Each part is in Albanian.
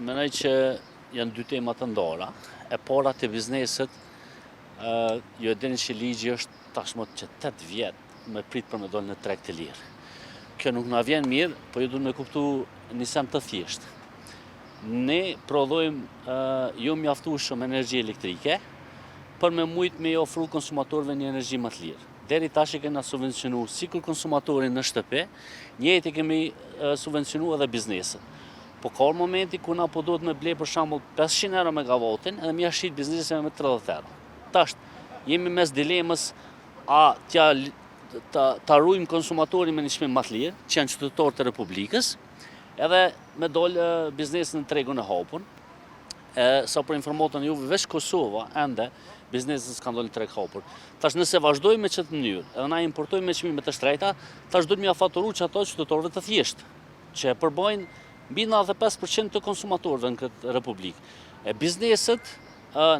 menoj që janë dy tema të ndara. E para të bizneset, ju e dini që ligji është tashmë që 8 vjet me prit për me dole në treg të lirë. Kjo nuk na vjen mirë, po ju duhet me kuptu një sem të thjeshtë. Ne prodhojmë jo mjaftueshëm energji elektrike për me mujt me ofru konsumatorëve një energji më të lirë. Deri tash e kena subvencionu sikur konsumatorin në shtëpi, njëjtë kemi subvencionu edhe bizneset. Po ka momenti ku na po duhet me ble për shembull 500 euro megavatin edhe mi ashit bizneseve me 30 euro. Tash jemi mes dilemës a ta rujmë konsumatorin me një çmim më të lirë, që janë qytetarë të Republikës, edhe me dol biznesin në tregun e hapur. Sa për informatën juve, veç Kosova, ende, biznesin s'kan dole në treg hapur. Tash nëse vazhdojmë me qëtë mënyrë, edhe na importojmë me çmime të shtrejta, tash duhet me afatoru që ato qytetarëve të thjeshtë, që përbajnë mbi 95% të konsumatorëve në këtë Republikë. Bizneset,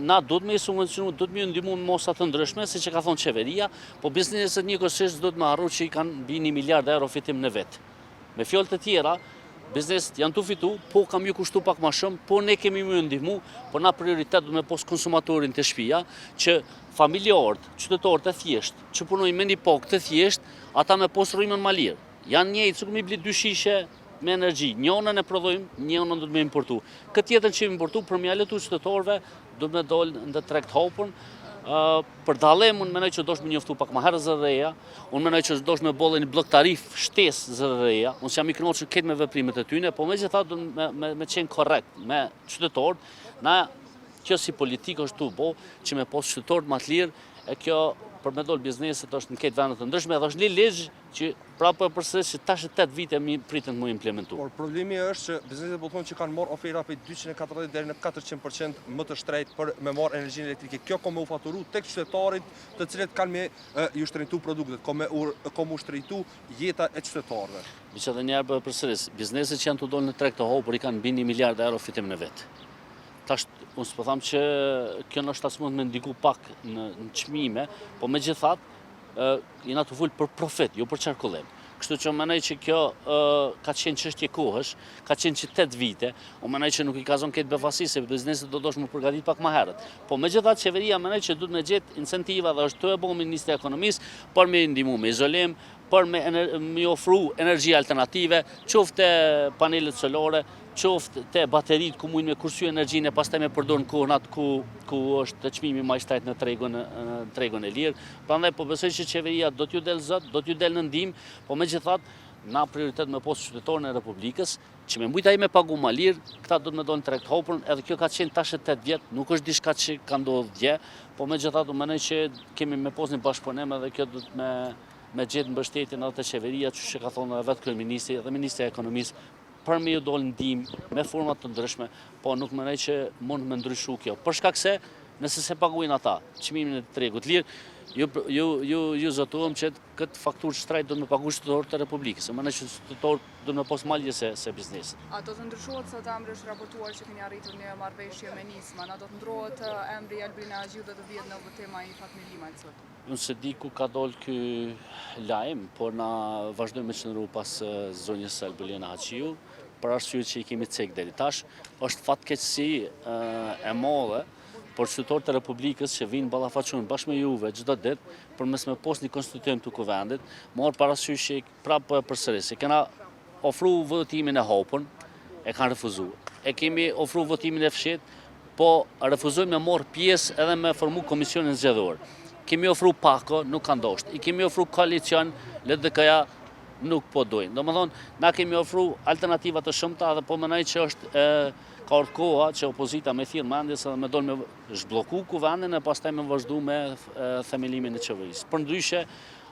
na duhet me i subvencionu, duhet me i ndihmu me mosa të ndryshme, si që ka thonë qeveria, po bizneset njëkohësisht duhet me harru që i kanë mbi 1 miliard euro fitim në vit. Me fjalë të tjera, bizneset janë të fitu, po kam ju kushtu pak ma shumë, po ne kemi më ndihmu, po na prioritet duhet me pos konsumatorin të shtëpia, që familjarët, qytetarët e thjeshtë, që punojnë me një pak të thjeshtë, ata me pos rrymën ma lirë. Janë njëjtë, sikur mi bli 2 shishe me energji. Njënën e prodhojmë, njënën duhet me importu. Këtë tjetër që importu për mjaletu qytetarëve, duhet me dollë në treg të hapur. Për dallim, unë menoj që dosh me njoftu pak ma herë ZDE-ja, unë menoj që dosh me bollë një blok tarif shtesë ZDE-ja, unë jam i kënaqur këtë me veprimet e tyne, po megjithatë me qenë korrekt me qytetarët, na kjo si politikë është tu bo, që me pos qytetarët më të lirë, e kjo për me dollë bizneset është në këtë vendet të ndryshme, edhe është një ligj që prapë përsëris që tash 8 vite mi pritën të mu implementu. Por problemi është që bizneset po thonë që kanë marrë ofera për 240 deri në 400% më të shtrejt për me marrë energjinë elektrike. Kjo ka me u faturu tek qytetarit të cilët kanë me ju shtrejtu produktet, ka me u shtrejtu jeta e qytetarëve. Mi që dhe njerë përsëris, bizneset që janë të dollë në treg të hapur i kanë mbi 1 miliard euro fitim në vit. Tash, unë s'po tham që kjo nështë as mund me ndiku pak në çmime, po megjithatë jena të vull për profit, jo për qarkullim. Kështu që menoj që kjo ka qenë çështje kohësh, ka qenë që 8 vite, unë menoj që nuk i ka zonë këtë befasi, se bizneset do dosh më përgatit pak ma herët. Po megjithatë qeveria menoj që duhet me gjetë incentiva dhe është të e bo Ministri e Ekonomisë për me ndihmu me izolim, për me ofru energji alternative, qoftë panelet solare, qoftë të baterit ku mujnë me kursy energjinë e pastaj me përdor në kohën atë ku është çmimi më i shtrejt në tregun e lirë. Prandaj po besoj që qeveria do t'ju del zot, do t'ju del në ndihmë, po megjithatë na prioritet me pos qytetarën e Republikës, që me mbujt ai me pagu ma lirë, këta do të me dojnë treg të hapur, edhe kjo ka qenë tash 8 vjet, nuk është diçka që ka ndodhur dje, po megjithatë menoj që kemi me pos një bashkëpunim edhe kjo do të me gjetë mbështetjen edhe të qeveria, që ka thonë vetë kryeministri dhe Ministri e Ekonomisë, për me ju dollë ndihmë me format të ndryshme, po nuk menoj që mund me ndryshu kjo. Për shkak se, nëse se paguajnë ata çmimin e tregut lirë, ju zotuam që këtë fakturë shtrejt do të me pagu qytetarët të Republikës. Menoj që qytetarët do të me pos malje se bizneset. A do të ndryshohet sot emri është raportuar që keni arritur një marrëveshje me Nisman, a do të ndrohet emri Albina Haxhiu dhe të vihet në votema i familjimat sot? Unë se di ku ka dollë ky lajm, por na vazhdojmë me qëndru pas zonjës Albina Haxhiu, për arsye që i kemi cek deri tash, është fatkeqësi e madhe por qytetarët të Republikës që vinë ballafaqohen bashkë me juve çdo ditë përmes me pos një konstituent të kuvendit, marr parasysh që prapë përsëris. Kena ofru votimin e hapur, e kanë refuzuar. E kemi ofru votimin e fshehtë, po refuzojmë me marr pjesë edhe me formu komisionin zgjedhor. Kemi ofru pako, nuk kanë dashur. I kemi ofru koalicion, LDK-ja nuk po dojnë. Domethënë, na kemi ofru alternativa të shumta dhe po mendoj që është ka ardhur koha që opozita me thirr mendjes edhe me dol me zhblloku kuvendin e pastaj me vazhdu me themelimin e qeverisë. Përndryshe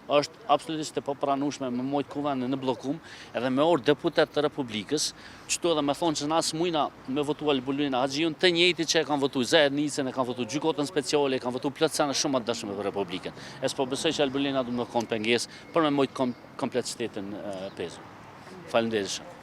është absolutisht e papranueshme me mojt kuvendin në bllokum edhe me orë deputet të Republikës, çto edhe me thonë që na smujna me votu Albina Haxhiun, të njëjtit që e kanë votuar Zednicën, e kanë votuar gjykatën speciale, e kanë votuar plot sana shumë të dashme për Republikën. Po besoj që Albina do të më kon pengesë për me mojt kompleksitetin pezu. Faleminderit.